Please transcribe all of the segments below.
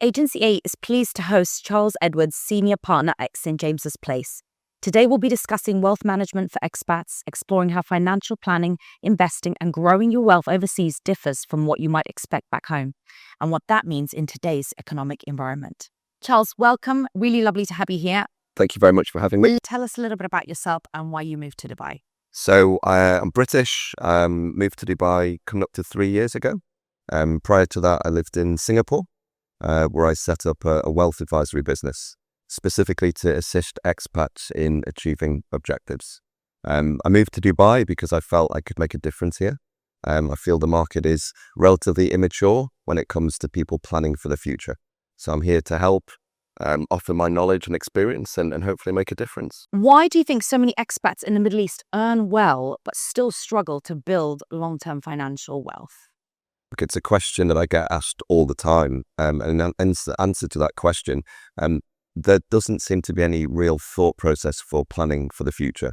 Agency A is pleased to host Charles Edwards, Senior Partner at St. James's Place. Today we'll be discussing wealth management for expats, exploring how financial planning, investing and growing your wealth overseas differs from what you might expect back home, and what that means in today's economic environment. Charles, welcome. Really lovely to have you here. Thank you very much for having me. Tell us a little bit about yourself and why you moved to Dubai. So I'm British, moved to Dubai coming up to 3 years ago. Prior to that, I lived in Singapore, where I set up a wealth advisory business, specifically to assist expats in achieving objectives. I moved to Dubai because I felt I could make a difference here. I feel the market is relatively immature when it comes to people planning for the future. So I'm here to help, offer my knowledge and experience and hopefully make a difference. Why do you think so many expats in the Middle East earn well but still struggle to build long-term financial wealth? Look, it's a question that I get asked all the time. And in answer to that question, there doesn't seem to be any real thought process for planning for the future.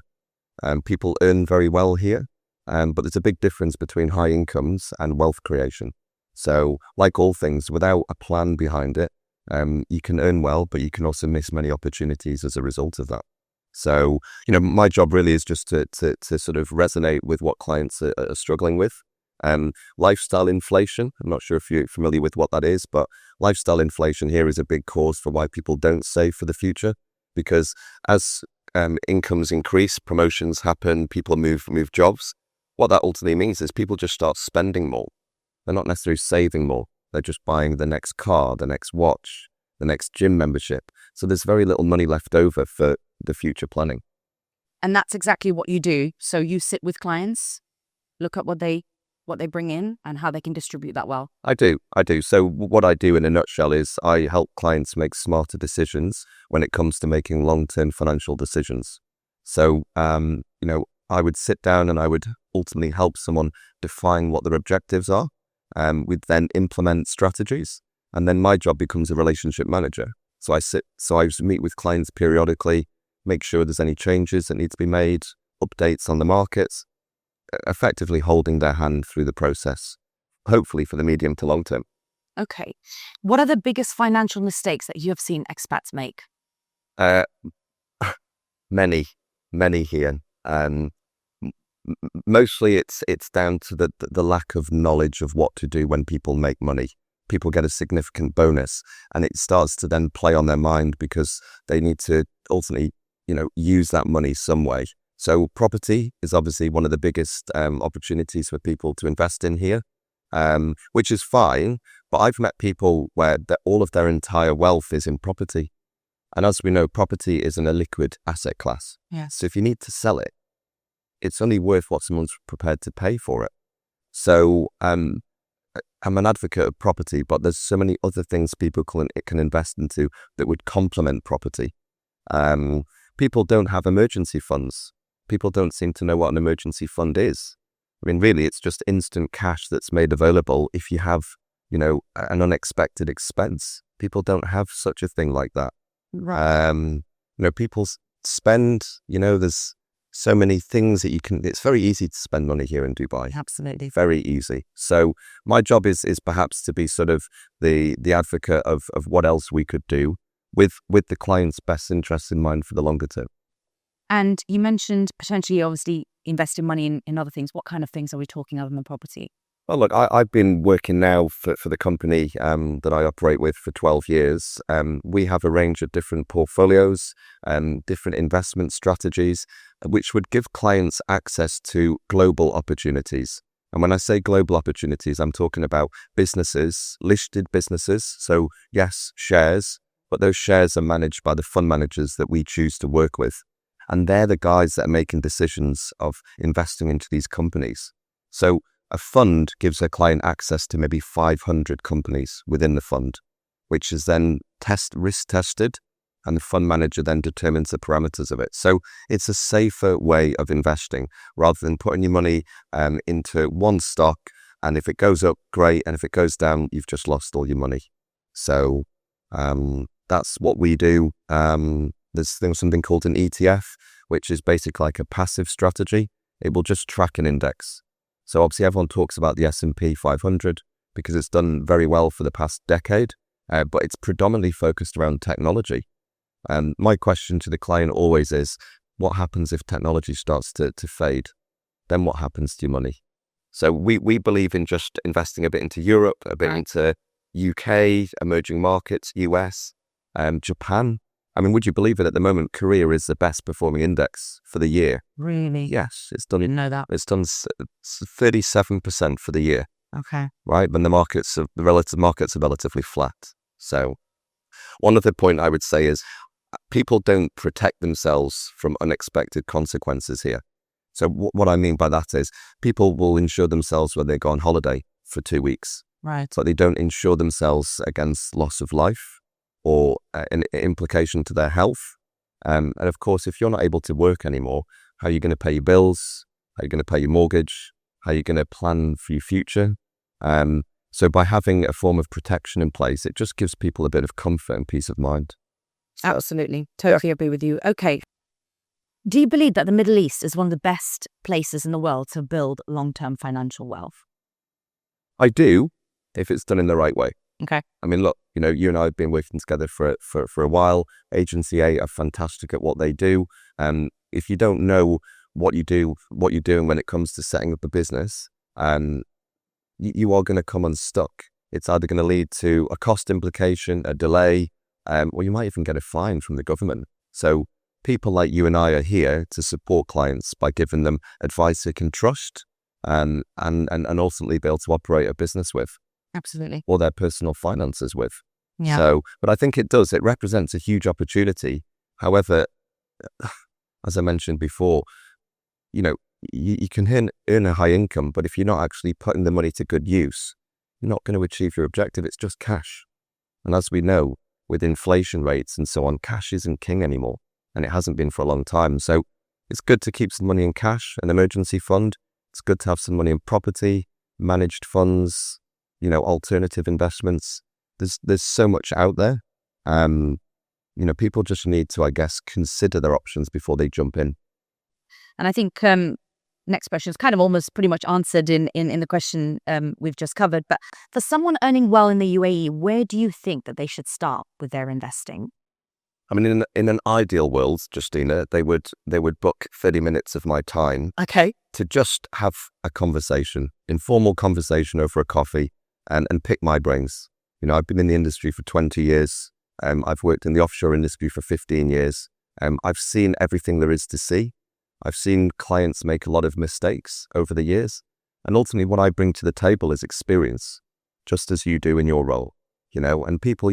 People earn very well here, but there's a big difference between high incomes and wealth creation. So like all things, without a plan behind it, you can earn well, but you can also miss many opportunities as a result of that. So, my job really is just to sort of resonate with what clients are struggling with. Lifestyle inflation, I'm not sure if you're familiar with what that is, but lifestyle inflation here is a big cause for why people don't save for the future, because as incomes increase, promotions happen, people move jobs. What that ultimately means is people just start spending more. They're not necessarily saving more. They're just buying the next car, the next watch, the next gym membership. So there's very little money left over for the future planning. And that's exactly what you do. So you sit with clients, look at what they bring in and how they can distribute that well. I do. So what I do in a nutshell is I help clients make smarter decisions when it comes to making long-term financial decisions. So, I would sit down and I would ultimately help someone define what their objectives are. We'd then implement strategies, and then my job becomes a relationship manager. So I meet with clients periodically, make sure there's any changes that need to be made, updates on the markets, effectively holding their hand through the process, hopefully for the medium to long term. Okay. What are the biggest financial mistakes that you have seen expats make? Many here. Mostly it's down to the lack of knowledge of what to do when people make money. People get a significant bonus and it starts to then play on their mind because they need to ultimately, use that money some way. So property is obviously one of the biggest opportunities for people to invest in here, which is fine. But I've met people where all of their entire wealth is in property. And as we know, property isn't a liquid asset class. Yes. So if you need to sell it, it's only worth what someone's prepared to pay for it. So I'm an advocate of property, but there's so many other things people can invest into that would complement property. People don't have emergency funds. People don't seem to know what an emergency fund is. I mean, really, it's just instant cash that's made available if you have, an unexpected expense. People don't have such a thing like that. Right. People spend, there's so many things that it's very easy to spend money here in Dubai. Absolutely. Very easy. So my job is perhaps to be sort of the advocate of what else we could do with the client's best interests in mind for the longer term. And you mentioned potentially, obviously, investing money in other things. What kind of things are we talking other than property? Well, look, I've been working now for the company that I operate with for 12 years. We have a range of different portfolios and different investment strategies, which would give clients access to global opportunities. And when I say global opportunities, I'm talking about businesses, listed businesses. So yes, shares, but those shares are managed by the fund managers that we choose to work with. And they're the guys that are making decisions of investing into these companies. So a fund gives a client access to maybe 500 companies within the fund, which is then risk tested, and the fund manager then determines the parameters of it. So it's a safer way of investing rather than putting your money into one stock, and if it goes up, great, and if it goes down, you've just lost all your money. So that's what we do. There's something called an ETF, which is basically like a passive strategy. It will just track an index. So obviously everyone talks about the S&P 500 because it's done very well for the past decade. but it's predominantly focused around technology. And my question to the client always is, what happens if technology starts to fade? Then what happens to your money? So we believe in just investing a bit into Europe, a bit into UK, emerging markets, US, Japan. I mean, would you believe it? At the moment, Korea is the best performing index for the year. Really? Yes, it's done. Didn't know that. It's done 37% for the year. Okay. Right, when the relative markets are relatively flat. So, one other point I would say is people don't protect themselves from unexpected consequences here. So, what I mean by that is people will insure themselves when they go on holiday for 2 weeks. Right. But they don't insure themselves against loss of life or an implication to their health. And of course, if you're not able to work anymore, how are you going to pay your bills? How are you going to pay your mortgage? How are you going to plan for your future? So by having a form of protection in place, it just gives people a bit of comfort and peace of mind. Absolutely. Totally agree with you. Okay. Do you believe that the Middle East is one of the best places in the world to build long-term financial wealth? I do, if it's done in the right way. Okay. I mean, look, you and I have been working together for a while. Agency A are fantastic at what they do. If you don't know what you're doing when it comes to setting up a business, you are going to come unstuck. It's either going to lead to a cost implication, a delay, or you might even get a fine from the government. So people like you and I are here to support clients by giving them advice they can trust and ultimately be able to operate a business with. Absolutely. Or their personal finances with. Yeah. So, but I think it represents a huge opportunity. However, as I mentioned before, you can earn a high income, but if you're not actually putting the money to good use, you're not going to achieve your objective. It's just cash. And as we know, with inflation rates and so on, cash isn't king anymore, and it hasn't been for a long time. So it's good to keep some money in cash, an emergency fund. It's good to have some money in property, managed funds, alternative investments. There's so much out there. People just need to, I guess, consider their options before they jump in. And I think next question is kind of almost pretty much answered in the question we've just covered. But for someone earning well in the UAE, where do you think that they should start with their investing? I mean, in an ideal world, Justina, they would book 30 minutes of my time. Okay. To just have a conversation, informal conversation over a coffee, and pick my brains. I've been in the industry for 20 years. I've worked in the offshore industry for 15 years. I've seen everything there is to see. I've seen clients make a lot of mistakes over the years. And ultimately, what I bring to the table is experience, just as you do in your role. And people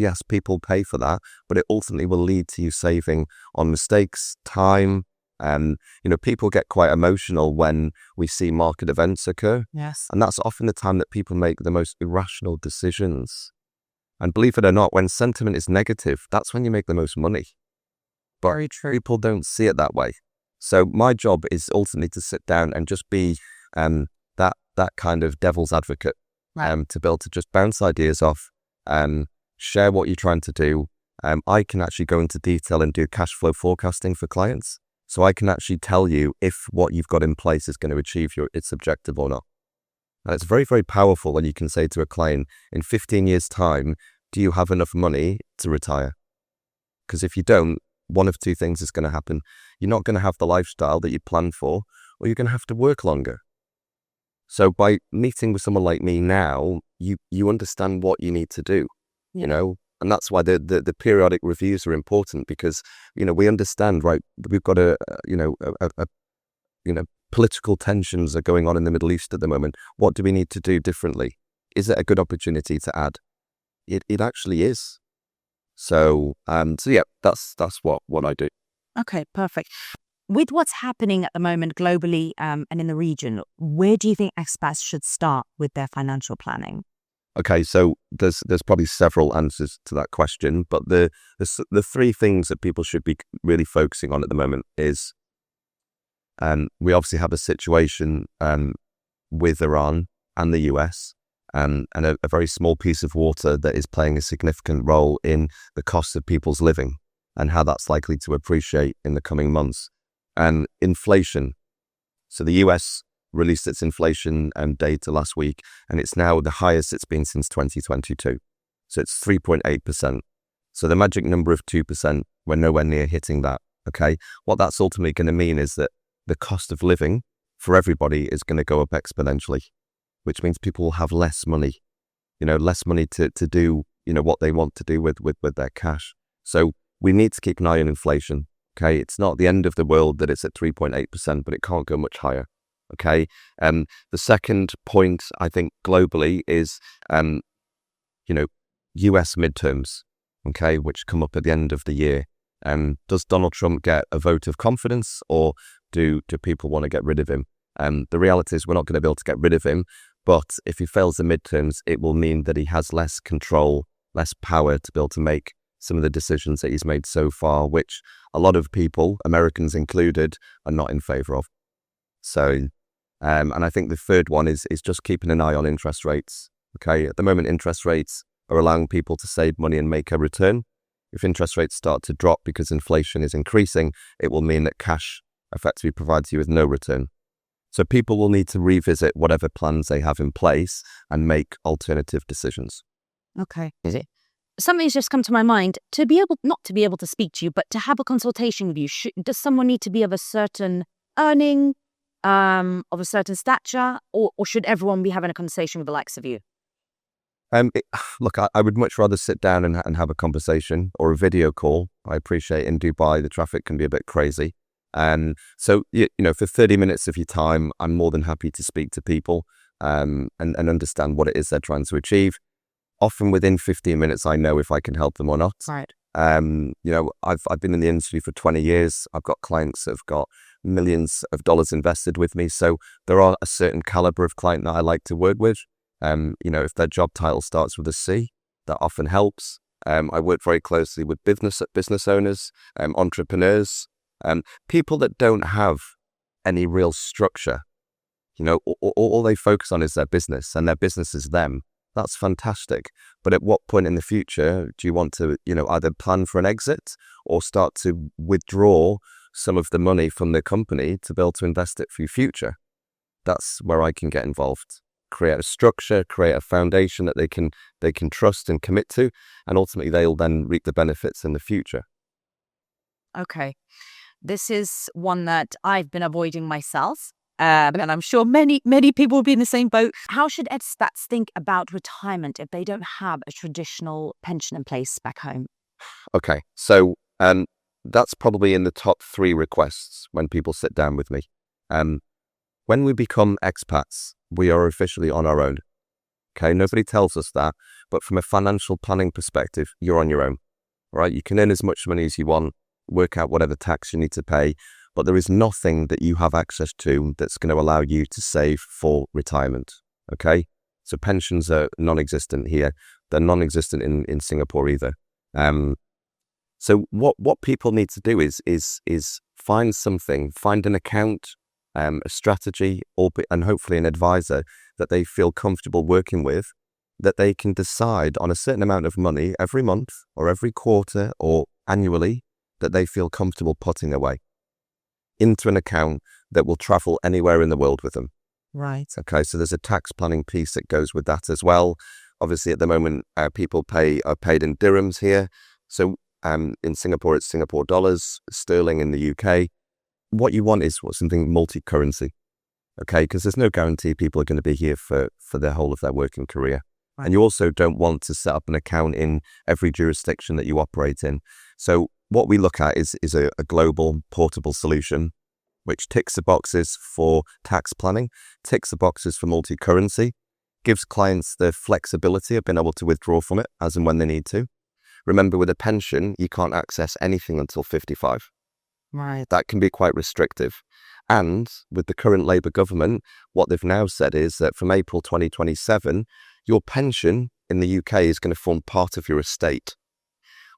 pay for that, but it ultimately will lead to you saving on mistakes, time. People get quite emotional when we see market events occur. Yes. And that's often the time that people make the most irrational decisions. And believe it or not, when sentiment is negative, that's when you make the most money. But Very true. People don't see it that way. So my job is ultimately to sit down and just be that kind of devil's advocate, Right. to be able to just bounce ideas off, share what you're trying to do. I can actually go into detail and do cash flow forecasting for clients. So I can actually tell you if what you've got in place is going to achieve its objective or not. And it's very, very powerful when you can say to a client, in 15 years' time, do you have enough money to retire? Because if you don't, one of two things is going to happen. You're not going to have the lifestyle that you planned for, or you're going to have to work longer. So by meeting with someone like me now, you understand what you need to do, and that's why the periodic reviews are important, because, we understand, right, we've got political tensions are going on in the Middle East at the moment. What do we need to do differently? Is it a good opportunity to add? It actually is. So yeah, that's what I do. Okay, perfect. With what's happening at the moment globally and in the region, where do you think expats should start with their financial planning? Okay, so there's probably several answers to that question, but the three things that people should be really focusing on at the moment is, we obviously have a situation with Iran and the US, and a very small piece of water that is playing a significant role in the cost of people's living and how that's likely to appreciate in the coming months. And inflation. So the US released its inflation data last week, and it's now the highest it's been since 2022. So it's 3.8%. So the magic number of 2%, we're nowhere near hitting that. Okay. What that's ultimately going to mean is that the cost of living for everybody is going to go up exponentially, which means people will have less money, less money to do, what they want to do with their cash. So we need to keep an eye on inflation. Okay. It's not the end of the world that it's at 3.8%, but it can't go much higher. Okay. The second point, I think, globally is, US midterms, okay, which come up at the end of the year. Does Donald Trump get a vote of confidence, or do people want to get rid of him? The reality is we're not going to be able to get rid of him, but if he fails the midterms, it will mean that he has less control, less power to be able to make some of the decisions that he's made so far, which a lot of people, Americans included, are not in favor of. So, and I think the third one is just keeping an eye on interest rates. Okay, at the moment, interest rates are allowing people to save money and make a return. If interest rates start to drop because inflation is increasing, it will mean that cash effectively provides you with no return. So people will need to revisit whatever plans they have in place and make alternative decisions. Okay. Something's just come to my mind. Not to be able to speak to you, but to have a consultation with you, does someone need to be of a certain earning, of a certain stature, or should everyone be having a conversation with the likes of you? Look, I would much rather sit down and have a conversation or a video call. I appreciate in Dubai, the traffic can be a bit crazy. So, for 30 minutes of your time, I'm more than happy to speak to people and understand what it is they're trying to achieve. Often within 15 minutes, I know if I can help them or not. Right. I've been in the industry for 20 years. I've got clients that have got millions of dollars invested with me. So there are a certain caliber of client that I like to work with. If their job title starts with a C, that often helps. I work very closely with business owners, entrepreneurs, people that don't have any real structure. All they focus on is their business, and their business is them. That's fantastic. But at what point in the future do you want to, either plan for an exit or start to withdraw some of the money from the company to be able to invest it for your future? That's where I can get involved. Create a structure, create a foundation that they can trust and commit to, and ultimately they'll then reap the benefits in the future. Okay. This is one that I've been avoiding myself, and I'm sure many people will be in the same boat. How should expats think about retirement if they don't have a traditional pension in place back home? Okay, so that's probably in the top 3 requests when people sit down with me. When we become expats, we are officially on our own. Okay, nobody tells us that, but from a financial planning perspective, you're on your own, right? You can earn as much money as you want, work out whatever tax you need to pay, but there is nothing that you have access to that's going to allow you to save for retirement. Okay, so pensions are non-existent here. They're non-existent in Singapore either. So what people need to do is find an account, a strategy, and hopefully an advisor that they feel comfortable working with, that they can decide on a certain amount of money every month or every quarter or annually that they feel comfortable putting away into an account that will travel anywhere in the world with them. Right. Okay, so there's a tax planning piece that goes with that as well. Obviously, at the moment, people are paid in dirhams here. So in Singapore, it's Singapore dollars, sterling in the UK. What you want is something multi-currency, okay? Because there's no guarantee people are going to be here for the whole of their working career. Right. And you also don't want to set up an account in every jurisdiction that you operate in. So what we look at is a global portable solution, which ticks the boxes for tax planning, ticks the boxes for multi-currency, gives clients the flexibility of being able to withdraw from it as and when they need to. Remember, with a pension, you can't access anything until 55. Right. That can be quite restrictive. And with the current Labour government, what they've now said is that from April 2027, your pension in the UK is going to form part of your estate,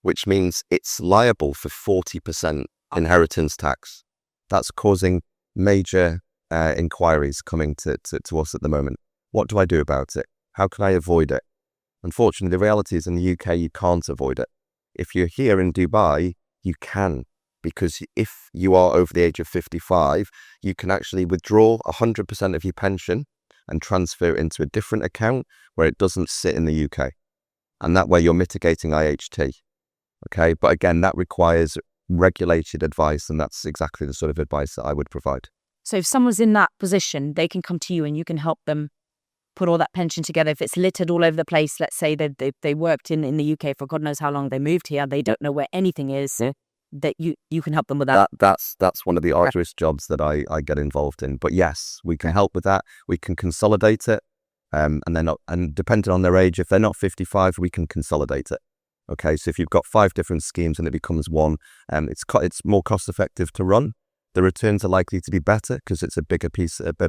which means it's liable for 40% inheritance tax. That's causing major inquiries coming to us at the moment. What do I do about it? How can I avoid it? Unfortunately, the reality is in the UK, you can't avoid it. If you're here in Dubai, you can, because if you are over the age of 55, you can actually withdraw 100% of your pension and transfer it into a different account where it doesn't sit in the UK. And that way you're mitigating IHT. Okay. But again, that requires regulated advice. And that's exactly the sort of advice that I would provide. So if someone's in that position, they can come to you and you can help them put all that pension together. If it's littered all over the place, let's say they worked in the UK for God knows how long, they moved here, they don't know where anything is, that you can help them with that. That's one of the arduous jobs that I get involved in. But yes, we can help with that. We can consolidate it. And depending on their age, if they're not 55, we can consolidate it. Okay, so if you've got 5 different schemes and it becomes one, it's more cost effective to run. The returns are likely to be better because it's a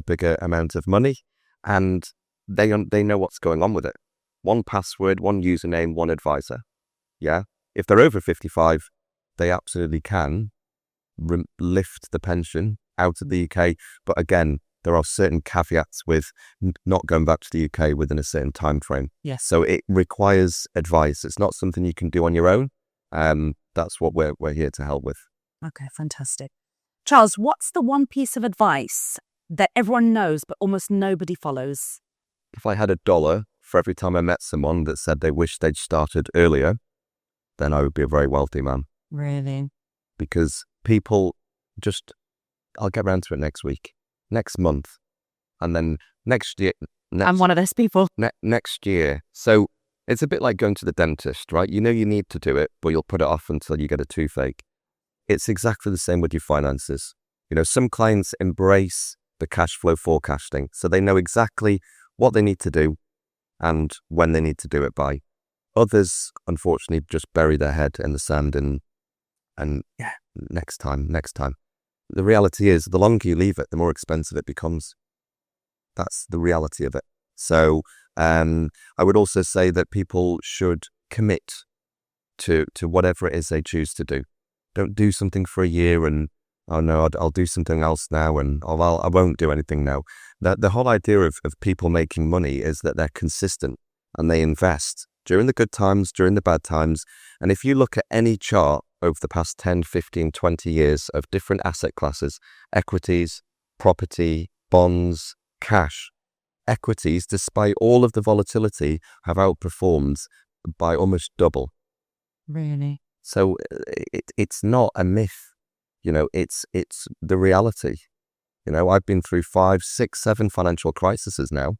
bigger amount of money, and they know what's going on with it. One password, one username, one advisor. Yeah, if they're over 55, they absolutely can lift the pension out of the UK. But again, there are certain caveats with not going back to the UK within a certain time frame. Yes. So it requires advice. It's not something you can do on your own. That's what we're here to help with. Okay, fantastic. Charles, what's the one piece of advice that everyone knows but almost nobody follows? If I had $1 for every time I met someone that said they wished they'd started earlier, then I would be a very wealthy man. Really? Because people I'll get around to it next week, next month, and then next year. I'm one of those people. Next year. So it's a bit like going to the dentist, right? You know you need to do it, but you'll put it off until you get a toothache. It's exactly the same with your finances. Some clients embrace the cash flow forecasting, so they know exactly what they need to do and when they need to do it by. Others, unfortunately, just bury their head in the sand and next time. The reality is, the longer you leave it, the more expensive it becomes. That's the reality of it. So I would also say that people should commit to whatever it is they choose to do. Don't do something for a year and, oh no, I'll do something else now and I won't do anything now. The whole idea of people making money is that they're consistent and they invest during the good times, during the bad times. And if you look at any chart over the past 10, 15, 20 years of different asset classes, equities, property, bonds, cash, equities, despite all of the volatility, have outperformed by almost double. Really? So it's not a myth, it's the reality. I've been through 5, 6, 7 financial crises now,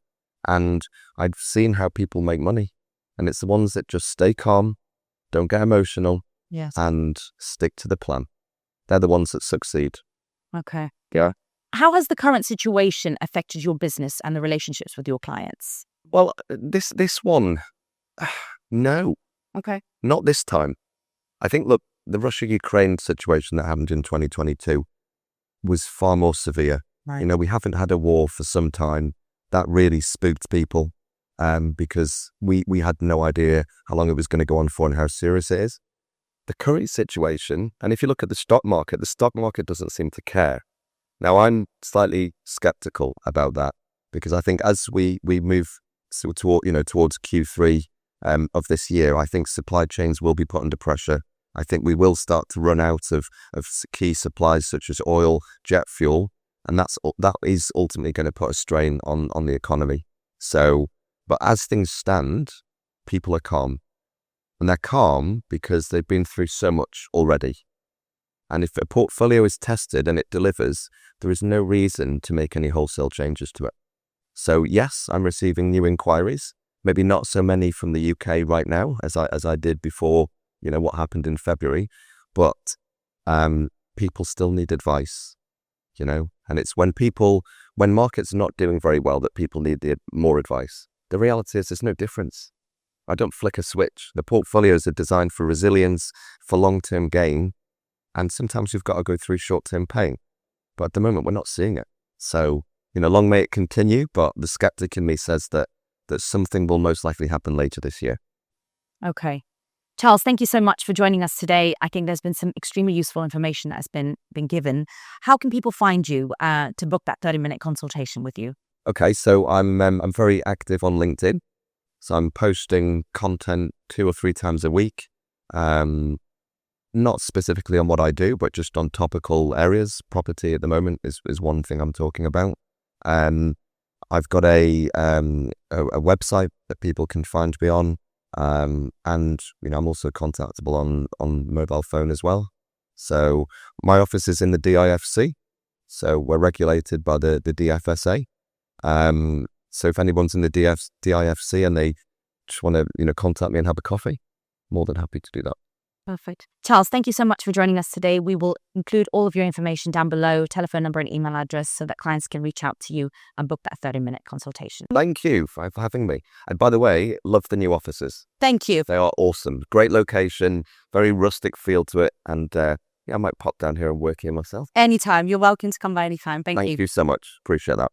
and I've seen how people make money. And it's the ones that just stay calm, don't get emotional, yes, and stick to the plan. They're the ones that succeed. Okay. Yeah. How has the current situation affected your business and the relationships with your clients? Well, this one, no. Okay. Not this time. I think, look, the Russia-Ukraine situation that happened in 2022 was far more severe. Right. We haven't had a war for some time. That really spooked people because we had no idea how long it was going to go on for and how serious it is. The current situation, and if you look at the stock market doesn't seem to care. Now, I'm slightly skeptical about that because I think as we move towards Q3 of this year, I think supply chains will be put under pressure. I think we will start to run out of key supplies such as oil, jet fuel, and that is ultimately going to put a strain on the economy. So, but as things stand, people are calm. And they're calm because they've been through so much already. And if a portfolio is tested and it delivers, there is no reason to make any wholesale changes to it. So yes, I'm receiving new inquiries, maybe not so many from the UK right now as I did before, what happened in February, but people still need advice, and it's when markets are not doing very well that people need more advice. The reality is there's no difference. I don't flick a switch. The portfolios are designed for resilience, for long-term gain, and sometimes you've got to go through short-term pain. But at the moment, we're not seeing it. So, long may it continue, but the skeptic in me says that something will most likely happen later this year. Okay. Charles, thank you so much for joining us today. I think there's been some extremely useful information that has been given. How can people find you to book that 30-minute consultation with you? Okay, so I'm very active on LinkedIn. So I'm posting content 2 or 3 times a week, not specifically on what I do, but just on topical areas. Property at the moment is one thing I'm talking about. I've got a website that people can find me on. And I'm also contactable on mobile phone as well. So my office is in the DIFC, so we're regulated by the DFSA. So if anyone's in the DIFC and they just want to contact me and have a coffee, more than happy to do that. Perfect. Charles, thank you so much for joining us today. We will include all of your information down below, telephone number and email address, so that clients can reach out to you and book that 30-minute consultation. Thank you for having me. And by the way, love the new offices. Thank you. They are awesome. Great location, very rustic feel to it. And I might pop down here and work here myself. Anytime. You're welcome to come by anytime. Thank you. Thank you so much. Appreciate that.